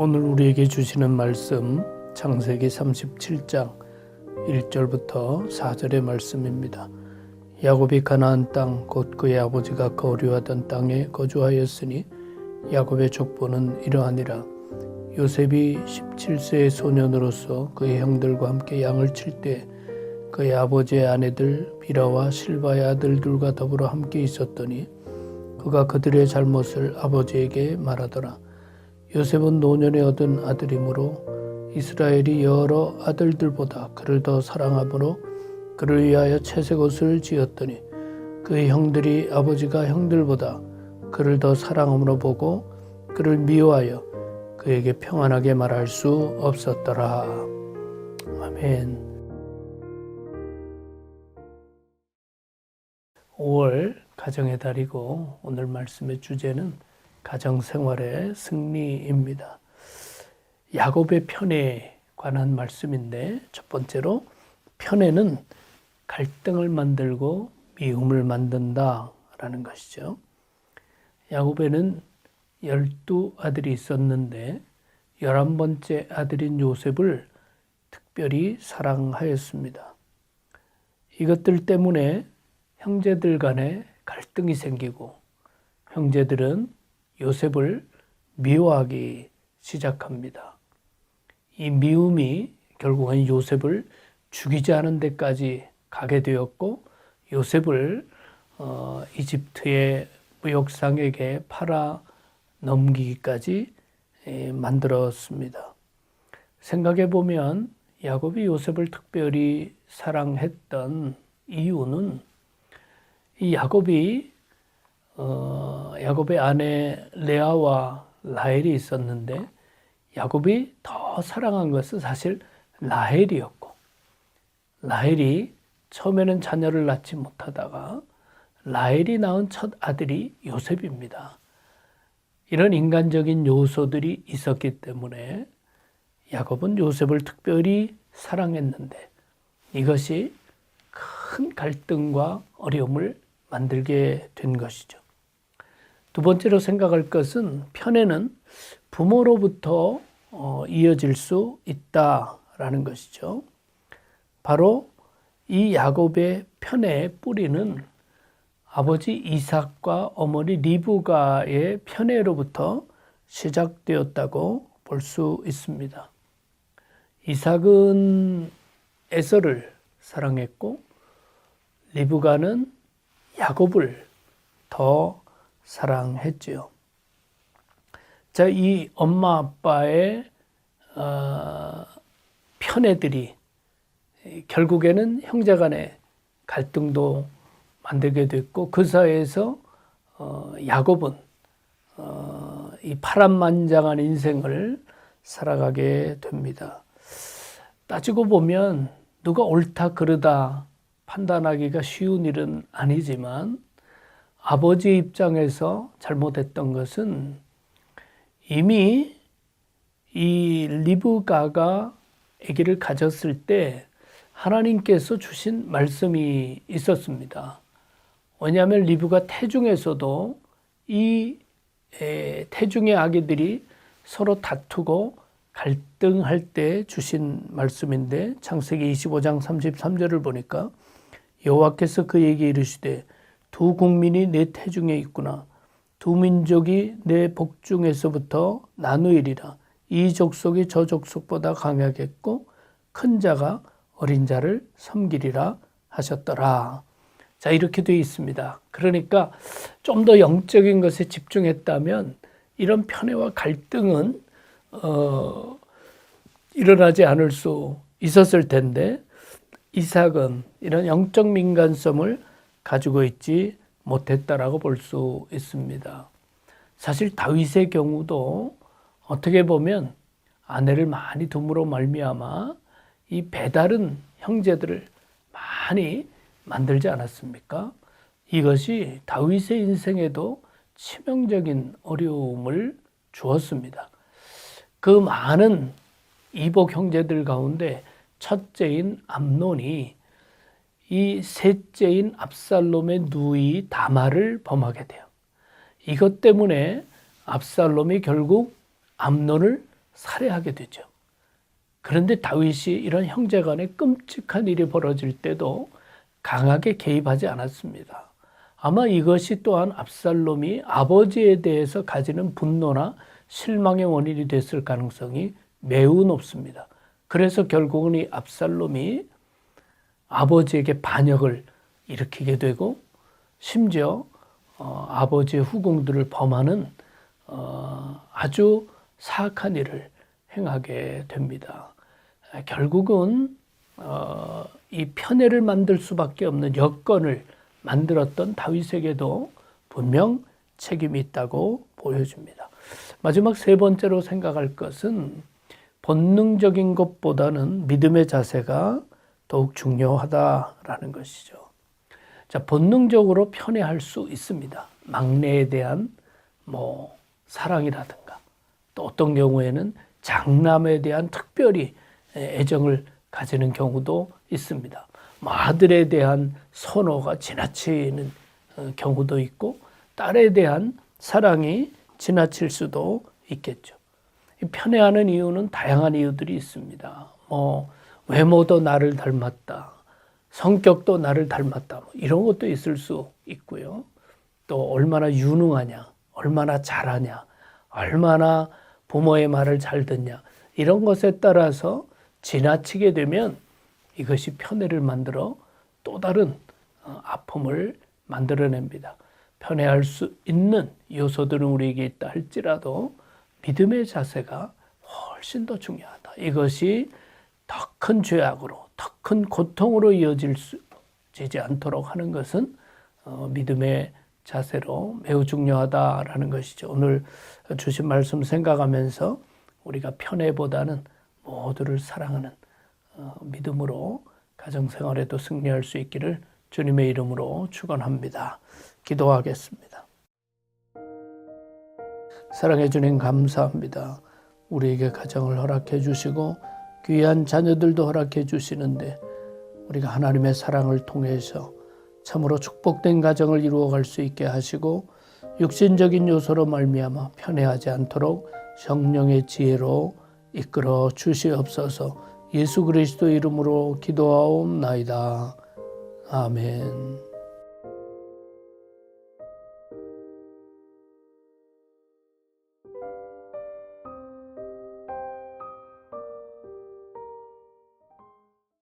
오늘 우리에게 주시는 말씀 창세기 37장 1절부터 4절의 말씀입니다. 야곱이 가나안 땅 곧 그의 아버지가 거류하던 땅에 거주하였으니 야곱의 족보는 이러하니라. 요셉이 17세의 소년으로서 그의 형들과 함께 양을 칠 때 그의 아버지의 아내들 비라와 실바의 아들들과 더불어 함께 있었더니 그가 그들의 잘못을 아버지에게 말하더라. 요셉은 노년에 얻은 아들이므로 이스라엘이 여러 아들들보다 그를 더 사랑하므로 그를 위하여 채색 옷을 지었더니 그의 형들이 아버지가 형들보다 그를 더 사랑함으로 보고 그를 미워하여 그에게 평안하게 말할 수 없었더라. 아멘. 5월 가정의 달이고 오늘 말씀의 주제는 가정생활의 승리입니다. 야곱의 편에 관한 말씀인데 첫 번째로 편에는 갈등을 만들고 미움을 만든다라는 것이죠. 야곱에는 12아들이 있었는데 11번째 아들인 요셉을 특별히 사랑하였습니다. 이것들 때문에 형제들 간에 갈등이 생기고 형제들은 요셉을 미워하기 시작합니다. 이 미움이 결국은 요셉을 죽이지 않은 데까지 가게 되었고 요셉을 이집트의 무역상에게 팔아 넘기기까지 만들었습니다. 생각해 보면 야곱이 요셉을 특별히 사랑했던 이유는 이 야곱의 아내 레아와 라헬이 있었는데 야곱이 더 사랑한 것은 사실 라헬이었고 라헬이 처음에는 자녀를 낳지 못하다가 라헬이 낳은 첫 아들이 요셉입니다. 이런 인간적인 요소들이 있었기 때문에 야곱은 요셉을 특별히 사랑했는데 이것이 큰 갈등과 어려움을 만들게 된 것이죠. 두 번째로 생각할 것은 편에는 부모로부터 이어질 수 있다라는 것이죠. 바로 이 야곱의 편의 뿌리는 아버지 이삭과 어머니 리브가의 편애로부터 시작되었다고 볼 수 있습니다. 이삭은 에서를 사랑했고 리브가는 야곱을 더 사랑했지요. 자, 이 엄마 아빠의 편애들이 결국에는 형제간의 갈등도 만들게 됐고 그 사이에서 야곱은 이 파란만장한 인생을 살아가게 됩니다. 따지고 보면 누가 옳다 그르다 판단하기가 쉬운 일은 아니지만 아버지 입장에서 잘못했던 것은 이미 이 리브가가 아기를 가졌을 때 하나님께서 주신 말씀이 있었습니다. 왜냐하면 리브가 태중에서도 이 태중의 아기들이 서로 다투고 갈등할 때 주신 말씀인데 창세기 25장 33절을 보니까 여호와께서 그에게 이르시되 두 국민이 내 태중에 있구나. 두 민족이 내 복중에서부터 나누이리라. 이 족속이 저 족속보다 강하겠고 큰 자가 어린 자를 섬기리라 하셨더라. 자, 이렇게 되어 있습니다. 그러니까 좀 더 영적인 것에 집중했다면 이런 편애와 갈등은 일어나지 않을 수 있었을 텐데 이삭은 이런 영적 민감성을 가지고 있지 못했다라고 볼 수 있습니다. 사실 다윗의 경우도 어떻게 보면 아내를 많이 둠으로 말미암아 이 배다른 형제들을 많이 만들지 않았습니까? 이것이 다윗의 인생에도 치명적인 어려움을 주었습니다. 그 많은 이복 형제들 가운데 첫째인 암논이 이 셋째인 압살롬의 누이 다말을 범하게 돼요. 이것 때문에 압살롬이 결국 암논을 살해하게 되죠. 그런데 다윗이 이런 형제간에 끔찍한 일이 벌어질 때도 강하게 개입하지 않았습니다. 아마 이것이 또한 압살롬이 아버지에 대해서 가지는 분노나 실망의 원인이 됐을 가능성이 매우 높습니다. 그래서 결국은 이 압살롬이 아버지에게 반역을 일으키게 되고 심지어 아버지의 후궁들을 범하는 아주 사악한 일을 행하게 됩니다. 결국은 이 편애를 만들 수밖에 없는 여건을 만들었던 다윗에게도 분명 책임이 있다고 보여줍니다. 마지막 세 번째로 생각할 것은 본능적인 것보다는 믿음의 자세가 더욱 중요하다라는 것이죠. 자, 본능적으로 편애할 수 있습니다. 막내에 대한 사랑이라든가 또 어떤 경우에는 장남에 대한 특별히 애정을 가지는 경우도 있습니다. 아들에 대한 선호가 지나치는 경우도 있고 딸에 대한 사랑이 지나칠 수도 있겠죠. 편애하는 이유는 다양한 이유들이 있습니다. 외모도 나를 닮았다. 성격도 나를 닮았다. 이런 것도 있을 수 있고요. 또 얼마나 유능하냐, 얼마나 잘하냐, 얼마나 부모의 말을 잘 듣냐. 이런 것에 따라서 지나치게 되면 이것이 편애를 만들어 또 다른 아픔을 만들어냅니다. 편애할 수 있는 요소들은 우리에게 있다 할지라도 믿음의 자세가 훨씬 더 중요하다. 이것이 더 큰 죄악으로, 더 큰 고통으로 이어지지 않도록 하는 것은 믿음의 자세로 매우 중요하다라는 것이죠. 오늘 주신 말씀 생각하면서 우리가 편애보다는 모두를 사랑하는 믿음으로 가정생활에도 승리할 수 있기를 주님의 이름으로 축원합니다. 기도하겠습니다. 사랑해 주님 감사합니다. 우리에게 가정을 허락해 주시고 귀한 자녀들도 허락해 주시는데 우리가 하나님의 사랑을 통해서 참으로 축복된 가정을 이루어갈 수 있게 하시고 육신적인 요소로 말미암아 편애하지 않도록 성령의 지혜로 이끌어 주시옵소서. 예수 그리스도 이름으로 기도하옵나이다. 아멘.